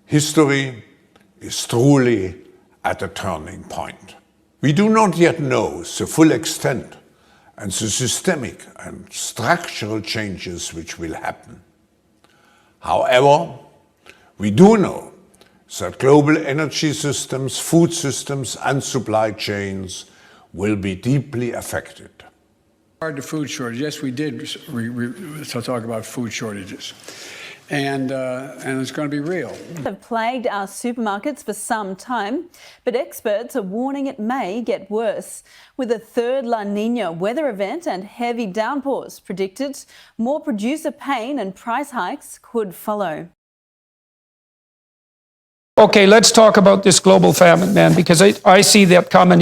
History is truly at a turning point. We do not yet know the full extent and the systemic and structural changes which will happen. However, we do know that global energy systems, food systems and supply chains will be deeply affected. To food shortage, yes, we did talk about food shortages. And it's going to be real. Have plagued our supermarkets for some time, but experts are warning it may get worse. With a third La Nina weather event and heavy downpours predicted, more producer pain and price hikes could follow. Okay, let's talk about this global famine, man, because I see that coming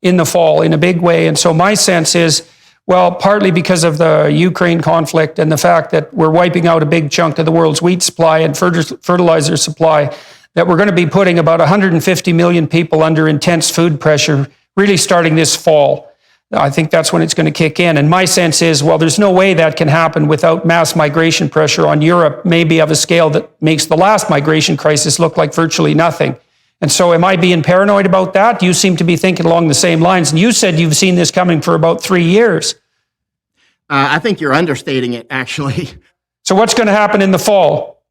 in the fall in a big way. And so my sense is, well, partly because of the Ukraine conflict and the fact that we're wiping out a big chunk of the world's wheat supply and fertilizer supply, that we're going to be putting about 150 million people under intense food pressure, really starting this fall. I think that's when it's going to kick in. And my sense is, well, there's no way that can happen without mass migration pressure on Europe, maybe of a scale that makes the last migration crisis look like virtually nothing. And so am I being paranoid about that? You seem to be thinking along the same lines. And you said you've seen this coming for about 3 years. I think you're understating it, actually. So what's going to happen in the fall?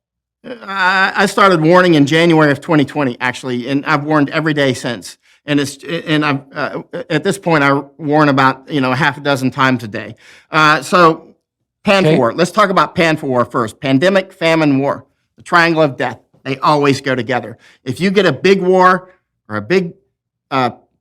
I started warning in January of 2020, actually, and I've warned every day since. And at this point, I warn about a half a dozen times a day. So pan for war. Let's talk about pan for war first. Pandemic, famine, war. The triangle of death. They always go together. If you get a big war or a big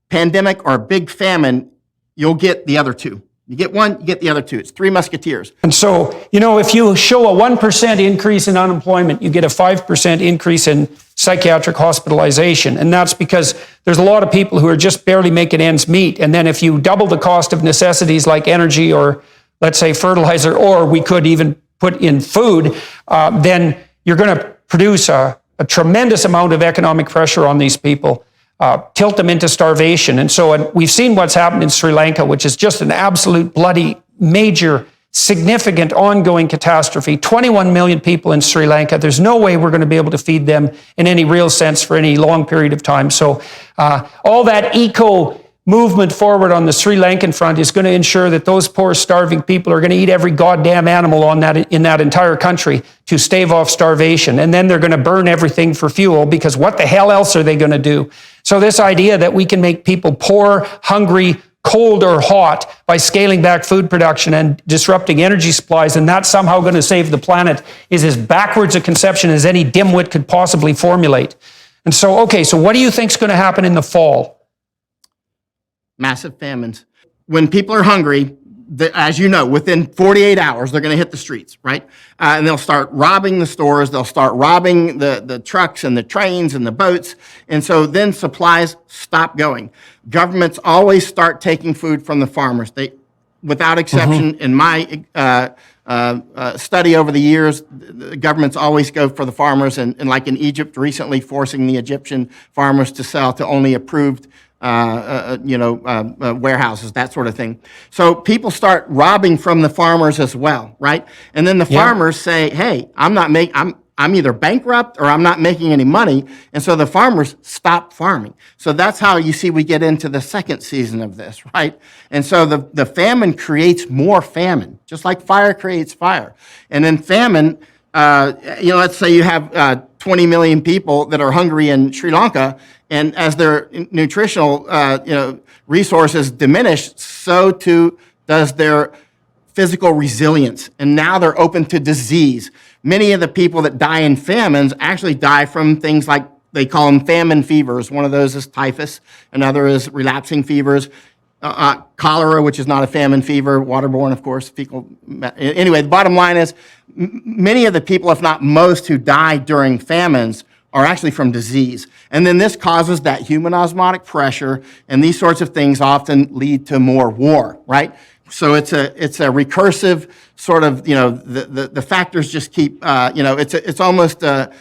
pandemic or a big famine, you'll get the other two. You get one, you get the other two. It's Three Musketeers. And so, if you show a 1% increase in unemployment, you get a 5% increase in psychiatric hospitalization. And that's because there's a lot of people who are just barely making ends meet. And then if you double the cost of necessities like energy or, let's say, fertilizer, or we could even put in food, then you're going to produce a tremendous amount of economic pressure on these people, tilt them into starvation. And so we've seen what's happened in Sri Lanka, which is just an absolute bloody, major, significant, ongoing catastrophe. 21 million people in Sri Lanka. There's no way we're going to be able to feed them in any real sense for any long period of time. So all that eco movement forward on the Sri Lankan front is going to ensure that those poor starving people are going to eat every goddamn animal in that entire country to stave off starvation. And then they're going to burn everything for fuel, because what the hell else are they going to do? So this idea that we can make people poor, hungry, cold or hot by scaling back food production and disrupting energy supplies, and that's somehow going to save the planet, is as backwards a conception as any dimwit could possibly formulate. And so, okay, so what do you think is going to happen in the fall? Massive famines. When people are hungry, as you know, within 48 hours, they're going to hit the streets, right? And they'll start robbing the stores. They'll start robbing the trucks and the trains and the boats. And so then supplies stop going. Governments always start taking food from the farmers. They, without exception, in my study over the years, the governments always go for the farmers. And like in Egypt, recently forcing the Egyptian farmers to sell to only approved warehouses, that sort of thing. So people start robbing from the farmers as well, right? And then the farmers say, "Hey, I'm either bankrupt or I'm not making any money," and so the farmers stop farming. So that's how you see we get into the second season of this, right? And so the famine creates more famine, just like fire creates fire. And then famine, let's say you have 20 million people that are hungry in Sri Lanka, and as their nutritional resources diminish, so too does their physical resilience. And now they're open to disease. Many of the people that die in famines actually die from things like, they call them famine fevers. One of those is typhus, another is relapsing fevers. Cholera, which is not a famine fever, waterborne, of course, fecal. Anyway, the bottom line is many of the people, if not most, who die during famines are actually from disease. And then this causes that human osmotic pressure, and these sorts of things often lead to more war, right? So it's a recursive sort of, the factors just keep, it's almost a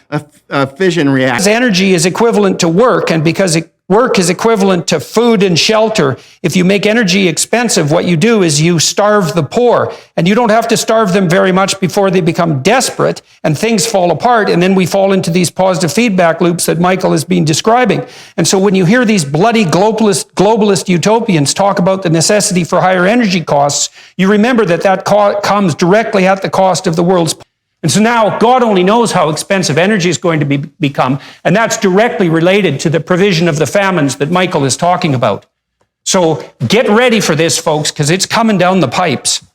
fission reaction. Energy is equivalent to work, and because work is equivalent to food and shelter. If you make energy expensive, what you do is you starve the poor. And you don't have to starve them very much before they become desperate and things fall apart. And then we fall into these positive feedback loops that Michael has been describing. And so when you hear these bloody globalist utopians talk about the necessity for higher energy costs, you remember that comes directly at the cost of the world's. And so now God only knows how expensive energy is going to become, and that's directly related to the provision of the famines that Michael is talking about. So get ready for this, folks, because it's coming down the pipes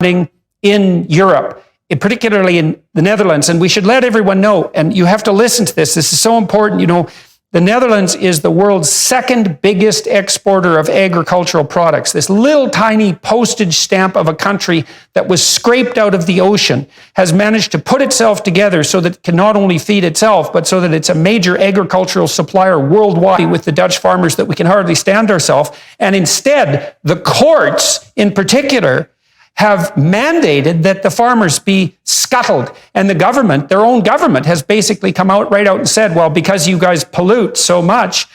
in Europe, particularly in the Netherlands. And we should let everyone know, and you have to listen to this. This is so important. You know, the Netherlands is the world's second biggest exporter of agricultural products. This little tiny postage stamp of a country that was scraped out of the ocean has managed to put itself together so that it can not only feed itself, but so that it's a major agricultural supplier worldwide with the Dutch farmers that we can hardly stand ourselves. And instead, the courts in particular have mandated that the farmers be scuttled. And the government, their own government, has basically come out and said, well, because you guys pollute so much,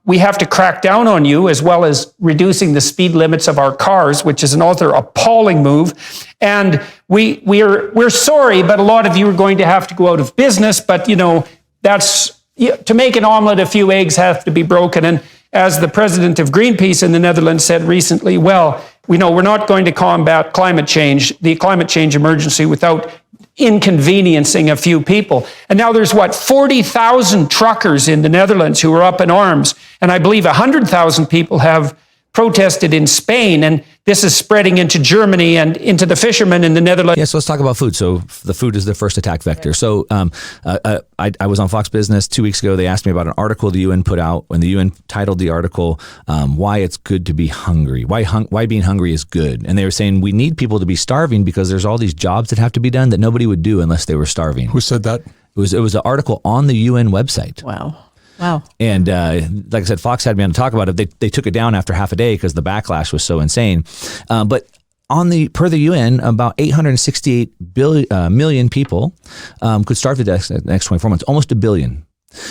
we have to crack down on you, as well as reducing the speed limits of our cars, which is another appalling move. And we're sorry, but a lot of you are going to have to go out of business. But, you know, to make an omelet, a few eggs have to be broken. And as the president of Greenpeace in the Netherlands said recently, well, we know we're not going to combat the climate change emergency without inconveniencing a few people. And now there's 40,000 truckers in the Netherlands who are up in arms. And I believe 100,000 people have protested in Spain. And this is spreading into Germany and into the fishermen in the Netherlands. Yeah, so let's talk about food. So the food is the first attack vector. So I was on Fox Business 2 weeks ago. They asked me about an article the UN put out, when the UN titled the article, Why It's Good to Be Hungry, why being hungry is good. And they were saying we need people to be starving because there's all these jobs that have to be done that nobody would do unless they were starving. Who said that? It was an article on the UN website. Wow. And like I said, Fox had me on to talk about it. They took it down after half a day because the backlash was so insane. But per the UN, about 868 million people could starve to death in the next 24 months, almost a billion.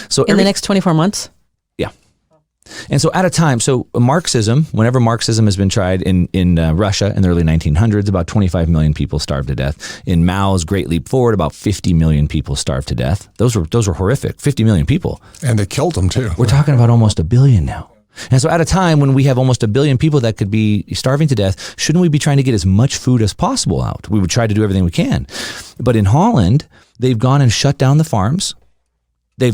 So in the next 24 months? Yeah. And so at a time, whenever Marxism has been tried in Russia in the early 1900s, about 25 million people starved to death. In Mao's Great Leap Forward, about 50 million people starved to death. Those were horrific, 50 million people. And they killed them too. We're talking about almost a billion now. And so at a time when we have almost a billion people that could be starving to death, shouldn't we be trying to get as much food as possible out? We would try to do everything we can. But in Holland, they've gone and shut down the farms. They're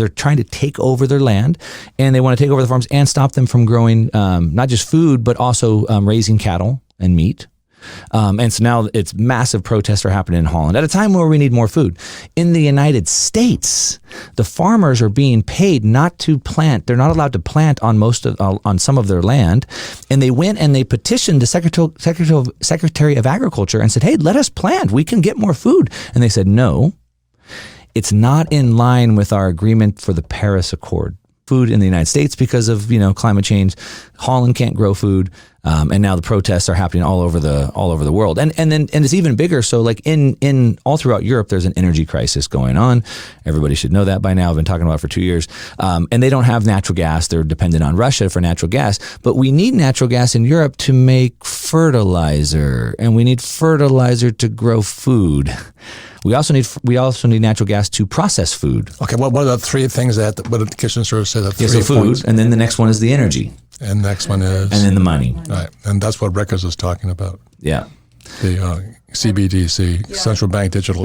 trying to take over their land, and they want to take over the farms and stop them from growing not just food, but also raising cattle and meat. And so now it's massive protests are happening in Holland at a time where we need more food. In the United States, the farmers are being paid not to plant. They're not allowed to plant on some of their land. And they went and they petitioned the Secretary of Agriculture and said, hey, let us plant. We can get more food. And they said, no. It's not in line with our agreement for the Paris Accord. Food in the United States because of climate change. Holland can't grow food, and now the protests are happening all over the world. And it's even bigger. So like in all throughout Europe, there's an energy crisis going on. Everybody should know that by now. I've been talking about it for 2 years. And they don't have natural gas. They're dependent on Russia for natural gas. But we need natural gas in Europe to make fertilizer, and we need fertilizer to grow food. We also need natural gas to process food. Okay, what are the three things what did the kitchen server say? So food, points? and then the next one is the energy. And the next one is? And then the money. Right, and that's what Records is talking about. Yeah. The CBDC, Central Bank Digital.